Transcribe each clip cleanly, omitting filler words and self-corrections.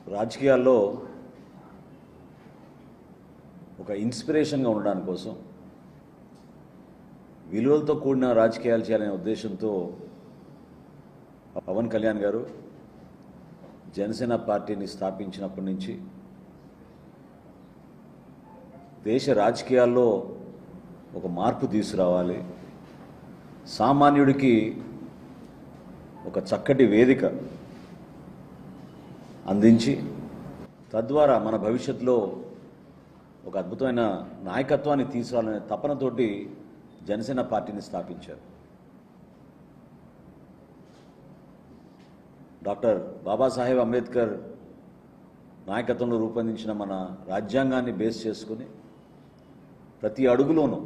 రాజకీయాల్లో ఒక ఇన్స్పిరేషన్గా ఉండడానికి కోసం విలువలతో కూడిన రాజకీయాలు చేయాలనే ఉద్దేశంతో పవన్ కళ్యాణ్ గారు జనసేన పార్టీని స్థాపించినప్పటి నుంచి దేశ రాజకీయాల్లో ఒక మార్పు తీసుకురావాలి, సామాన్యుడికి ఒక చక్కటి వేదిక అందించి తద్వారా మన భవిష్యత్తులో ఒక అద్భుతమైన నాయకత్వాన్ని తీసుకురావాలనే తపనతోటి జనసేన పార్టీని స్థాపించారు. డాక్టర్ బాబాసాహెబ్ అంబేద్కర్ నాయకత్వంలో రూపొందించిన మన రాజ్యాంగాన్ని బేస్ చేసుకుని ప్రతి అడుగులోనూ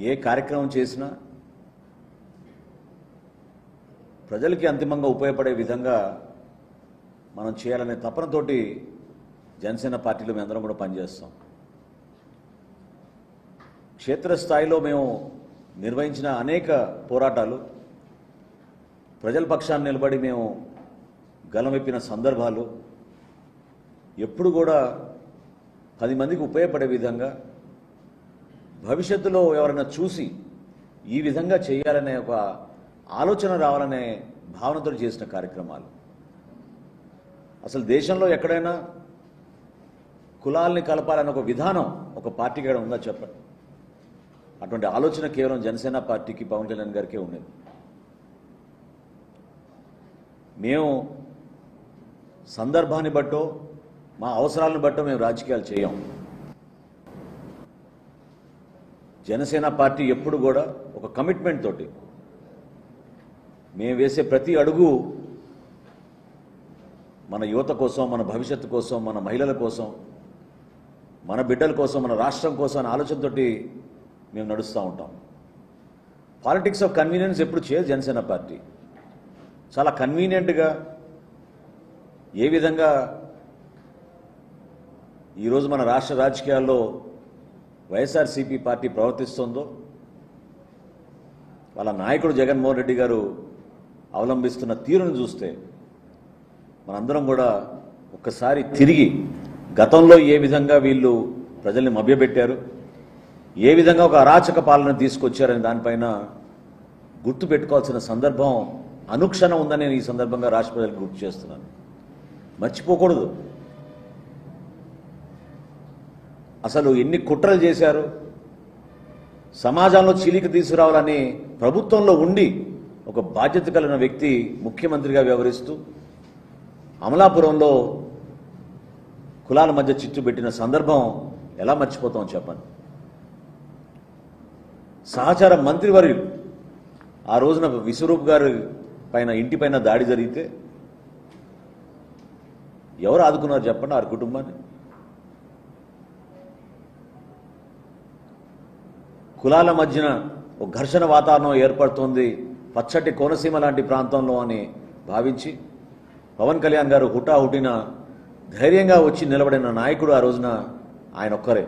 ఏ కార్యక్రమం చేసినా ప్రజలకి అంతిమంగా ఉపయోగపడే విధంగా మనం చేయాలనే తపనతోటి జనసేన పార్టీలో మేమందరం కూడా పనిచేస్తాం. క్షేత్రస్థాయిలో మేము నిర్వహించిన అనేక పోరాటాలు, ప్రజల పక్షాన్ని నిలబడి మేము గలమెప్పిన సందర్భాలు ఎప్పుడు కూడా 10 మందికి ఉపయోగపడే విధంగా, భవిష్యత్తులో ఎవరైనా చూసి ఈ విధంగా చేయాలనే ఒక ఆలోచన రావాలనే భావనతో చేసిన కార్యక్రమాలు. అసలు దేశంలో ఎక్కడైనా కులాల్ని కలపాలనే ఒక విధానం ఒక పార్టీకి కూడా ఉందా చెప్పండి? అటువంటి ఆలోచన కేవలం జనసేన పార్టీకి, పవన్ కళ్యాణ్ గారికే ఉండేది. మేము సందర్భాన్ని బట్టో మా అవసరాలను బట్టో మేము రాజకీయాలు చేయం. జనసేన పార్టీ ఎప్పుడు కూడా ఒక కమిట్మెంట్ తోటి మేము వేసే ప్రతి అడుగు మన యువత కోసం, మన భవిష్యత్తు కోసం, మన మహిళల కోసం, మన బిడ్డల కోసం, మన రాష్ట్రం కోసం అనే ఆలోచనతోటి మేము నడుస్తూ ఉంటాం. పాలిటిక్స్ ఆఫ్ కన్వీనియన్స్ ఎప్పుడు చేయదు జనసేన పార్టీ. చాలా కన్వీనియంట్గా ఏ విధంగా ఈరోజు మన రాష్ట్ర రాజకీయాల్లో వైఎస్ఆర్సీపీ పార్టీ ప్రవర్తిస్తుందో, వాళ్ళ నాయకుడు జగన్మోహన్ రెడ్డి గారు అవలంబిస్తున్న తీరును చూస్తే మనందరం కూడా ఒక్కసారి తిరిగి గతంలో ఏ విధంగా వీళ్ళు ప్రజల్ని మభ్యపెట్టారు, ఏ విధంగా ఒక అరాచక పాలన తీసుకొచ్చారనే దానిపైన గుర్తు పెట్టుకోవాల్సిన సందర్భం అనుక్షణం ఉందని నేను ఈ సందర్భంగా రాష్ట్ర ప్రజలకు గుర్తు చేస్తున్నాను. మర్చిపోకూడదు. అసలు ఎన్ని కుట్రలు చేశారు, సమాజంలో చీలిక తీసుకురావాలని ప్రభుత్వంలో ఉండి ఒక బాధ్యత కలిగిన వ్యక్తి ముఖ్యమంత్రిగా వ్యవహరిస్తూ అమలాపురంలో కులాల మధ్య చిచ్చు పెట్టిన సందర్భం ఎలా మర్చిపోతాం చెప్పండి? సహచార మంత్రివర్యులు ఆ రోజున విశ్వరూప్ గారి పైన, ఇంటిపైన దాడి జరిగితే ఎవరు ఆదుకున్నారు చెప్పండి ఆ కుటుంబాన్ని? కులాల మధ్యన ఒక ఘర్షణ వాతావరణం ఏర్పడుతోంది పచ్చటి కోనసీమ లాంటి ప్రాంతంలో అని భావించి పవన్ కళ్యాణ్ గారు హుటాహుటిన ధైర్యంగా వచ్చి నిలబడిన నాయకుడు ఆ రోజున ఆయన ఒక్కరే.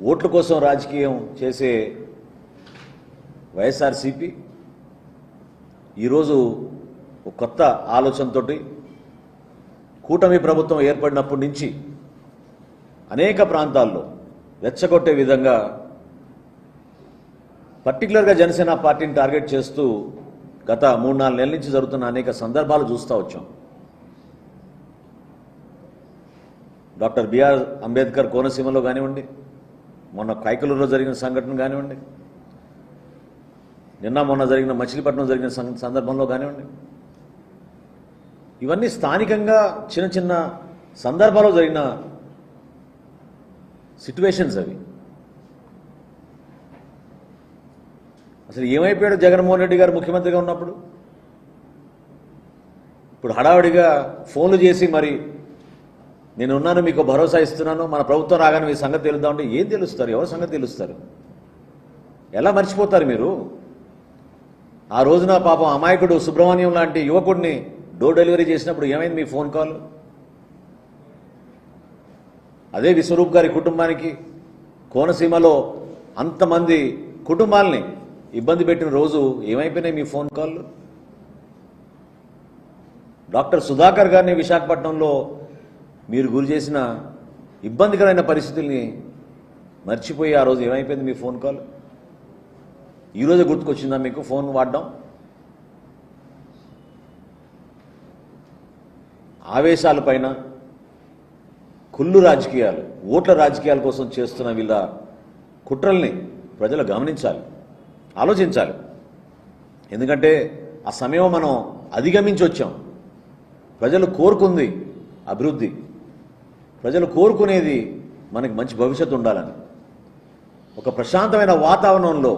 ఓట్ల కోసం రాజకీయం చేసే వైఎస్ఆర్సీపీ ఈరోజు ఒక కొత్త ఆలోచనతో కూటమి ప్రభుత్వం ఏర్పడినప్పటి నుంచి అనేక ప్రాంతాల్లో రెచ్చగొట్టే విధంగా పర్టికులర్గా జనసేన పార్టీని టార్గెట్ చేస్తూ గత 3-4 నెలల నుంచి జరుగుతున్న అనేక సందర్భాలు చూస్తూ వచ్చాం. డాక్టర్ బిఆర్ అంబేద్కర్ కోనసీమలో కానివ్వండి, మొన్న కైకలూరులో జరిగిన సంఘటన కానివ్వండి, మొన్న జరిగిన మచిలీపట్నం జరిగిన సందర్భంలో కానివ్వండి, ఇవన్నీ స్థానికంగా చిన్న చిన్న సందర్భాల్లో జరిగిన సిట్యువేషన్స్. అవి అసలు ఏమైపోయాడు జగన్మోహన్ రెడ్డి గారు ముఖ్యమంత్రిగా ఉన్నప్పుడు? ఇప్పుడు హడావుడిగా ఫోన్లు చేసి మరి నేనున్నాను, మీకు భరోసా ఇస్తున్నాను, మన ప్రభుత్వం రాగానే మీ సంగతి తెలుద్దామంటే ఏం తెలుస్తారు? ఎవరి సంగతి తెలుస్తారు? ఎలా మర్చిపోతారు మీరు? ఆ రోజున పాపం అమాయకుడు సుబ్రహ్మణ్యం లాంటి యువకుడిని డోర్ డెలివరీ చేసినప్పుడు ఏమైంది మీ ఫోన్ కాల్? అదే విశ్వరూప్ గారి కుటుంబానికి కోనసీమలో అంతమంది కుటుంబాలని ఇబ్బంది పెట్టిన రోజు ఏమైపోయినాయి మీ ఫోన్ కాల్? డాక్టర్ సుధాకర్ గారిని విశాఖపట్నంలో మీరు గురి చేసిన ఇబ్బందికరమైన పరిస్థితుల్ని మర్చిపోయి ఆ రోజు ఏమైపోయింది మీ ఫోన్ కాల్? ఈరోజే గుర్తుకొచ్చిందా మీకు ఫోన్ వాడడం? ఆవేశాల పైన కుళ్ళు రాజకీయాలు, ఓట్ల రాజకీయాల కోసం చేస్తున్న వీళ్ళ కుట్రల్ని ప్రజలు గమనించాలి, ఆలోచించాలి. ఎందుకంటే ఆ సమయం మనం అధిగమించి వచ్చాం. ప్రజలు కోరుకుంది అభివృద్ధి, ప్రజలు కోరుకునేది మనకి మంచి భవిష్యత్తు ఉండాలని. ఒక ప్రశాంతమైన వాతావరణంలో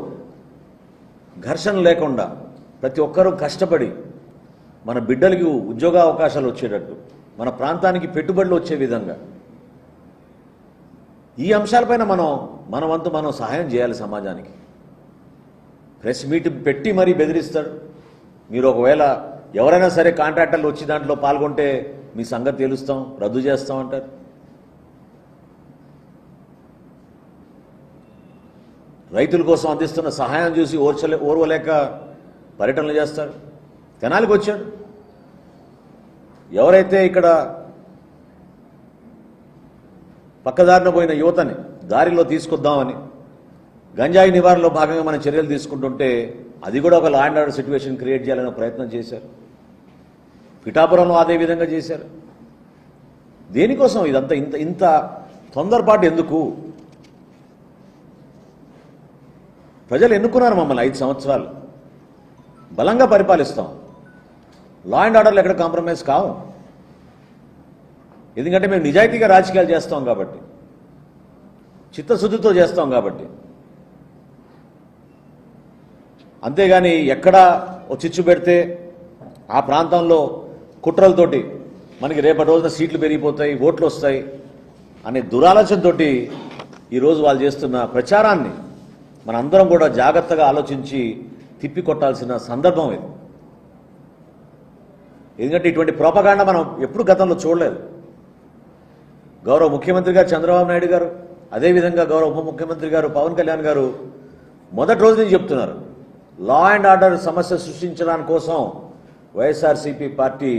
ఘర్షణ లేకుండా ప్రతి ఒక్కరూ కష్టపడి మన బిడ్డలకి ఉద్యోగ అవకాశాలు వచ్చేటట్టు, మన ప్రాంతానికి పెట్టుబడులు వచ్చే విధంగా ఈ అంశాలపైన మన వంతు మనం సహాయం చేయాలి సమాజానికి. ప్రెస్ మీట్ పెట్టి మరీ బెదిరిస్తాడు. మీరు ఒకవేళ ఎవరైనా సరే కాంట్రాక్టర్లు వచ్చి దాంట్లో పాల్గొంటే మీ సంగతి తెలుస్తాం, రద్దు చేస్తాం అంటారు. రైతుల కోసం అందిస్తున్న సహాయం చూసి ఓర్వలేక పర్యటనలు చేస్తారు. తెనాలికి వచ్చాడు. ఎవరైతే ఇక్కడ పక్కదారిన పోయిన యువతని దారిలో తీసుకొద్దామని గంజాయి నివారణలో భాగంగా మనం చర్యలు తీసుకుంటుంటే అది కూడా ఒక law and order situation create చేయాలనే ప్రయత్నం చేశారు. పిఠాపురంలో అదే విధంగా చేశారు. దేనికోసం ఇదంతా? ఇంత తొందరపాటు ఎందుకు? ప్రజలు ఎన్నుకున్నారు మమ్మల్ని 5 సంవత్సరాలు, బలంగా పరిపాలిస్తాం. లా అండ్ ఆర్డర్లు ఎక్కడ కాంప్రమైజ్ కావు. ఎందుకంటే మేము నిజాయితీగా రాజకీయాలు చేస్తాం కాబట్టి, చిత్తశుద్ధితో చేస్తాం కాబట్టి. అంతేగాని ఎక్కడా చిచ్చు పెడితే ఆ ప్రాంతంలో కుట్రలతోటి మనకి రేపటి రోజున సీట్లు పెరిగిపోతాయి, ఓట్లు వస్తాయి అనే దురాలోచనతో ఈరోజు వాళ్ళు చేస్తున్న ప్రచారాన్ని మనందరం కూడా జాగ్రత్తగా ఆలోచించి తిప్పికొట్టాల్సిన సందర్భం ఇది. ఎందుకంటే ఇటువంటి ప్రోపగాండా మనం ఎప్పుడు గతంలో చూడలేదు. గౌరవ ముఖ్యమంత్రి గారు చంద్రబాబు నాయుడు గారు, అదేవిధంగా గౌరవ ఉప ముఖ్యమంత్రి గారు పవన్ కళ్యాణ్ గారు మొదటి రోజు నుంచి చెప్తున్నారు, లా అండ్ ఆర్డర్ సమస్య సృష్టించడానికి కోసం వైఎస్ఆర్సీపీ పార్టీ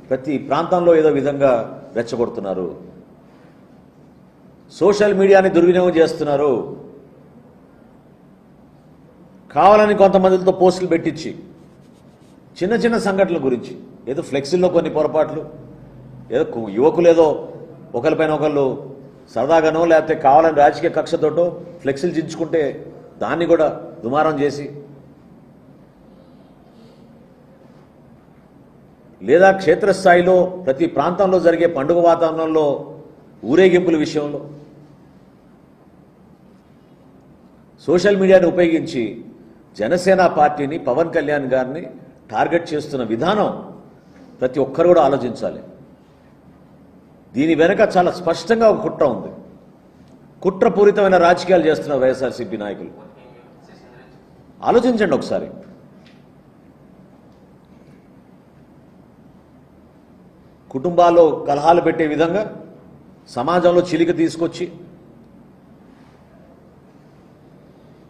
ప్రతి ప్రాంతంలో ఏదో విధంగా రెచ్చగొడుతున్నారు, సోషల్ మీడియాని దుర్వినియోగం చేస్తున్నారు, కావాలని కొంతమందితో పోస్టులు పెట్టించి చిన్న చిన్న సంఘటనల గురించి, ఏదో ఫ్లెక్సీల్లో కొన్ని పొరపాట్లు, ఏదో యువకులు ఏదో ఒకరిపైన ఒకళ్ళు సరదాగానో లేకపోతే కావాలని రాజకీయ కక్షతోటో ఫ్లెక్సీలు చించుకుంటే దాన్ని కూడా దుమారం చేసి, లేదా క్షేత్రస్థాయిలో ప్రతి ప్రాంతంలో జరిగే పండుగ వాతావరణంలో ఊరేగింపుల విషయంలో సోషల్ మీడియాను ఉపయోగించి జనసేన పార్టీని, పవన్ కళ్యాణ్ గారిని టార్గెట్ చేస్తున్న విధానం ప్రతి ఒక్కరు కూడా ఆలోచించాలి. దీని వెనక చాలా స్పష్టంగా ఒక కుట్ర ఉంది. కుట్రపూరితమైన రాజకీయాలు చేస్తున్న వైఎస్ఆర్సీపీ నాయకులు ఆలోచించండి ఒకసారి. కుటుంబాల్లో కలహాలు పెట్టే విధంగా సమాజంలో చిలిక తీసుకొచ్చి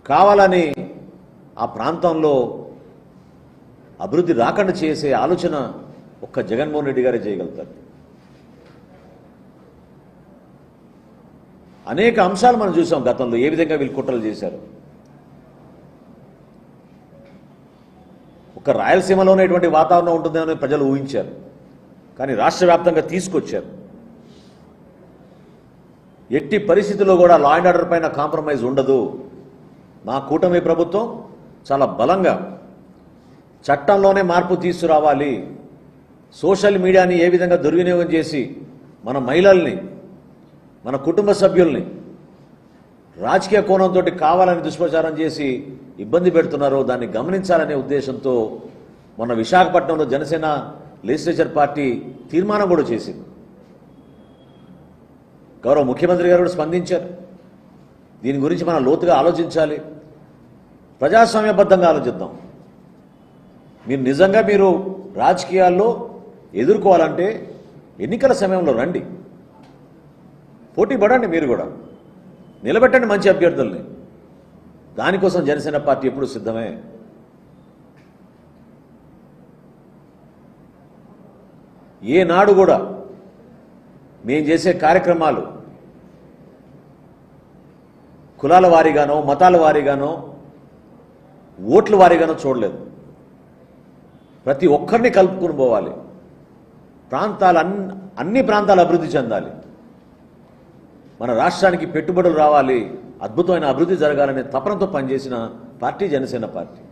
కావాలని ఆ ప్రాంతంలో అభివృద్ధి రాకుండా చేసే ఆలోచన ఒక్క జగన్మోహన్ రెడ్డి గారే చేయగలుగుతారు. అనేక అంశాలు మనం చూసాం గతంలో ఏ విధంగా వీళ్ళు కుట్రలు చేశారు. ఒక రాయలసీమలో ఉన్నటువంటి వాతావరణం ఉంటుందని ప్రజలు ఊహించారు, కానీ రాష్ట్ర వ్యాప్తంగా తీసుకొచ్చారు. ఎట్టి పరిస్థితుల్లో కూడా లా అండ్ ఆర్డర్ పైన కాంప్రమైజ్ ఉండదు. మా కూటమి ప్రభుత్వం చాలా బలంగా చట్టంలోనే మార్పు తీసుకురావాలి. సోషల్ మీడియాని ఏ విధంగా దుర్వినియోగం చేసి మన మహిళల్ని, మన కుటుంబ సభ్యుల్ని రాజకీయ కోణంతో కావాలని దుష్ప్రచారం చేసి ఇబ్బంది పెడుతున్నారో దాన్ని గమనించాలనే ఉద్దేశంతో మొన్న విశాఖపట్నంలో జనసేన లెజిస్లేచర్ పార్టీ తీర్మానం కూడా చేసింది. గౌరవ ముఖ్యమంత్రి గారు కూడా స్పందించారు. దీని గురించి మనం లోతుగా ఆలోచించాలి, ప్రజాస్వామ్యబద్ధంగా ఆలోచిద్దాం. మీరు నిజంగా మీరు రాజకీయాల్లో ఎదుర్కోవాలంటే ఎన్నికల సమయంలో రండి, పోటీ పడండి, మీరు కూడా నిలబెట్టండి మంచి అభ్యర్థుల్ని. దానికోసం జనసేన పార్టీ ఎప్పుడు సిద్ధమే. ఏనాడు కూడా మేము చేసే కార్యక్రమాలు కులాల వారీగానో మతాల వారీగానో ఓట్ల వారీగానో చూడలేదు. ప్రతి ఒక్కరిని కలుపుకుని పోవాలి. అన్ని ప్రాంతాలు అభివృద్ధి చెందాలి. మన రాష్ట్రానికి పెట్టుబడులు రావాలి, అద్భుతమైన అభివృద్ధి జరగాలనే తపనతో పనిచేసిన పార్టీ జనసేన పార్టీ.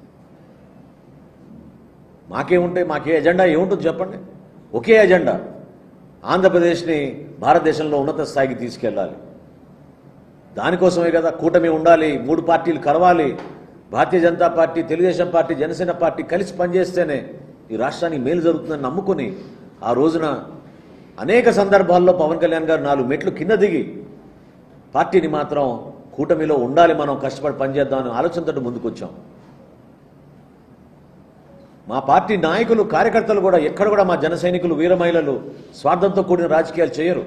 మాకే ఎజెండా ఏముంటుంది చెప్పండి? ఒకే ఎజెండా, ఆంధ్రప్రదేశ్ని భారతదేశంలో ఉన్నత స్థాయికి తీసుకెళ్ళాలి. దానికోసమే కదా కూటమి ఉండాలి, 3 పార్టీలు కలవాలి. Bharatiya Janata party, Telugu Desam party, Janasena party కలిసి పనిచేస్తేనే ఈ రాష్ట్రానికి మేలు జరుగుతుందని నమ్ముకుని ఆ రోజున అనేక సందర్భాల్లో పవన్ కళ్యాణ్ గారు 4 మెట్లు కింద దిగి పార్టీని మాత్రం కూటమిలో ఉండాలి, మనం కష్టపడి పనిచేద్దామని ఆలోచనతో ముందుకొచ్చాం. మా పార్టీ నాయకులు కార్యకర్తలు కూడా ఎక్కడ కూడా మా జన సైనికులు వీర మహిళలు స్వార్థంతో కూడిన రాజకీయాలు చేయరు.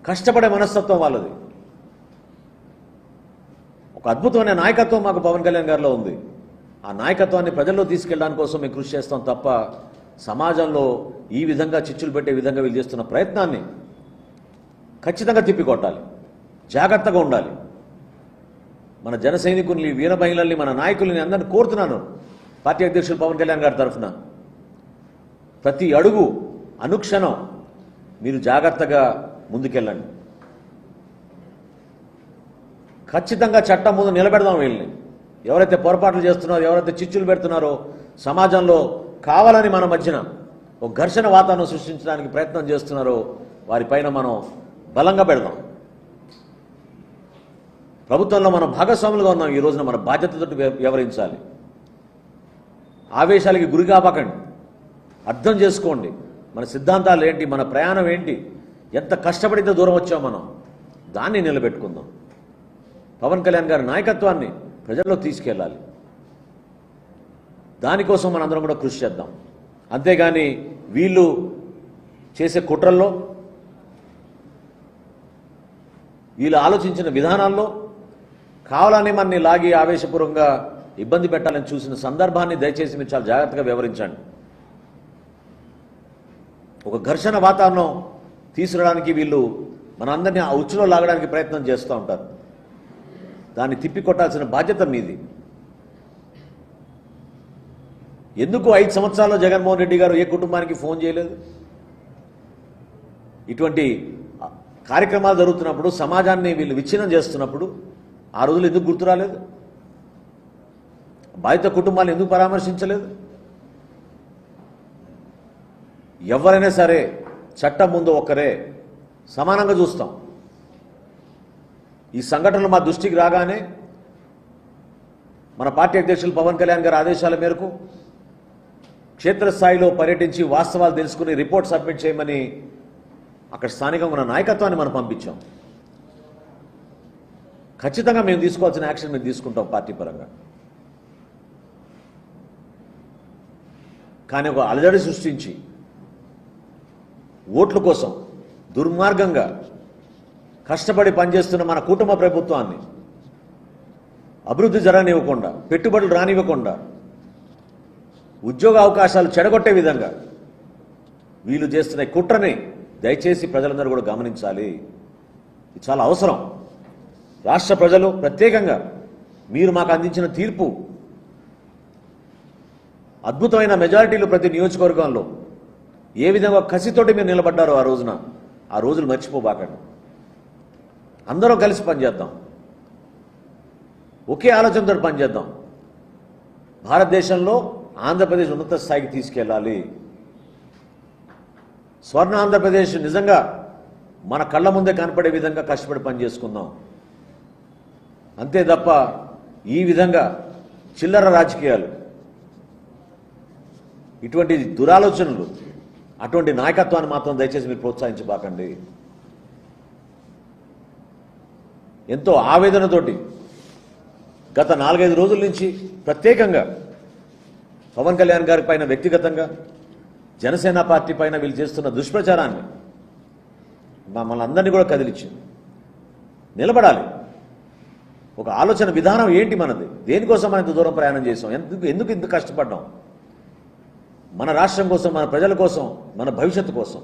కష్టపడే మనస్తత్వం వాళ్ళది. ఒక అద్భుతమైన నాయకత్వం మాకు పవన్ కళ్యాణ్ గారిలో ఉంది. ఆ నాయకత్వాన్ని ప్రజల్లో తీసుకెళ్ళడానికి కోసం మేము కృషి చేస్తాం తప్ప సమాజంలో ఈ విధంగా చిచ్చులు పెట్టే విధంగా వీళ్ళు చేస్తున్న ప్రయత్నాన్ని ఖచ్చితంగా తిప్పికొట్టాలి. జాగ్రత్తగా ఉండాలి. మన జన సైనికుల్ని, వీర మహిళల్ని, మన నాయకుల్ని అందరినీ కోరుతున్నాను పార్టీ అధ్యక్షులు పవన్ కళ్యాణ్ గారి తరఫున, ప్రతి అడుగు అనుక్షణం మీరు జాగ్రత్తగా ముందుకెళ్ళండి. ఖచ్చితంగా చట్టం ముందు నిలబెడదాం వీళ్ళని. ఎవరైతే పొరపాట్లు చేస్తున్నారో, ఎవరైతే చిచ్చులు పెడుతున్నారో, సమాజంలో కావాలని మన మధ్యన ఒక ఘర్షణ వాతావరణం సృష్టించడానికి ప్రయత్నం చేస్తున్నారో వారిపైన మనం బలంగా పెడదాం. ప్రభుత్వంలో మనం భాగస్వాములుగా ఉన్నాం. ఈ రోజున మన బాధ్యతతో వ్యవహరించాలి. ఆవేశాలకి గురి కాపాకండి. అర్థం చేసుకోండి మన సిద్ధాంతాలు ఏంటి, మన ప్రయాణం ఏంటి, ఎంత కష్టపడితే దూరం వచ్చాం మనం, దాన్ని నిలబెట్టుకుందాం. పవన్ కళ్యాణ్ గారి నాయకత్వాన్ని ప్రజల్లో తీసుకెళ్ళాలి. దానికోసం మనందరం కూడా కృషి చేద్దాం. అంతేగాని వీళ్ళు చేసే కుట్రల్లో, వీళ్ళు ఆలోచించిన విధానాల్లో కావాలని మనని లాగి ఆవేశపూర్వకంగా ఇబ్బంది పెట్టాలని చూసిన సందర్భాన్ని దయచేసి మీరు చాలా జాగ్రత్తగా వివరించండి. ఒక ఘర్షణ వాతావరణం తీసుకురావడానికి వీళ్ళు మనందరినీ ఆ ఉచ్చులో లాగడానికి ప్రయత్నం చేస్తూ ఉంటారు. దాన్ని తిప్పికొట్టాల్సిన బాధ్యత మీది. ఎందుకు 5 సంవత్సరాల్లో జగన్మోహన్ రెడ్డి గారు ఏ కుటుంబానికి ఫోన్ చేయలేదు? ఇటువంటి కార్యక్రమాలు జరుగుతున్నప్పుడు, సమాజాన్ని వీళ్ళు విచ్ఛిన్నం చేస్తున్నప్పుడు ఆ రోజులు ఎందుకు గుర్తు రాలేదు? బాధిత కుటుంబాలను ఎందుకు పరామర్శించలేదు? ఎవరైనా సరే చట్టం ముందు ఒక్కరే, సమానంగా చూస్తాం. ఈ సంఘటనలు మా దృష్టికి రాగానే మన పార్టీ అధ్యక్షులు పవన్ కళ్యాణ్ గారి ఆదేశాల మేరకు క్షేత్రస్థాయిలో పర్యటించి వాస్తవాలు తెలుసుకుని రిపోర్ట్ సబ్మిట్ చేయమని అక్కడ స్థానికంగా ఉన్న నాయకత్వాన్ని మనం పంపించాం. ఖచ్చితంగా మేము తీసుకోవాల్సిన యాక్షన్ మేము తీసుకుంటాం పార్టీ పరంగా. కానీ ఒక అలజడి సృష్టించి ఓట్ల కోసం దుర్మార్గంగా కష్టపడి పనిచేస్తున్న మన కుటుంబ ప్రభుత్వాన్ని అభివృద్ధి జరగనివ్వకుండా, పెట్టుబడులు రానివ్వకుండా, ఉద్యోగ అవకాశాలు చెడగొట్టే విధంగా వీళ్ళు చేస్తున్న కుట్రని దయచేసి ప్రజలందరూ కూడా గమనించాలి. ఇది చాలా అవసరం. రాష్ట్ర ప్రజలు ప్రత్యేకంగా మీరు మాకు అందించిన తీర్పు, అద్భుతమైన మెజారిటీలు ప్రతి నియోజకవర్గంలో ఏ విధంగా కసితోటి మీరు నిలబడ్డారో ఆ రోజున, ఆ రోజులు మర్చిపోబాకండి. అందరం కలిసి పనిచేద్దాం. ఒకే ఆలోచనతో పనిచేద్దాం. భారతదేశంలో ఆంధ్రప్రదేశ్ ఉన్నత స్థాయికి తీసుకెళ్ళాలి. స్వర్ణ ఆంధ్రప్రదేశ్ నిజంగా మన కళ్ళ ముందే కనపడే విధంగా కష్టపడి పనిచేసుకుందాం. అంతే తప్ప ఈ విధంగా చిల్లర రాజకీయాలు, ఇటువంటి దురాలోచనలు, అటువంటి నాయకత్వాన్ని మాత్రం దయచేసి మీరు ప్రోత్సహించబాకండి. ఎంతో ఆవేదనతోటి గత 4-5 రోజుల నుంచి ప్రత్యేకంగా పవన్ కళ్యాణ్ గారి పైన వ్యక్తిగతంగా, జనసేన పార్టీ పైన వీళ్ళు చేస్తున్న దుష్ప్రచారాన్ని మమ్మల్ని అందరినీ కూడా కదిలించింది. నిలబడాలి. ఒక ఆలోచన విధానం ఏంటి మనది? దేనికోసం మనం ఇంత దూరం ప్రయాణం చేసాం? ఎందుకు ఇంత కష్టపడ్డాం? మన రాష్ట్రం కోసం, మన ప్రజల కోసం, మన భవిష్యత్తు కోసం.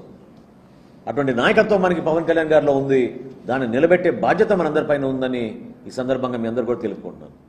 అటువంటి నాయకత్వం మనకి పవన్ కళ్యాణ్ గారిలో ఉంది. దాన్ని నిలబెట్టే బాధ్యత మనందరిపైన ఉందని ఈ సందర్భంగా మీ అందరూ కూడా తెలుపుకుంటున్నాను.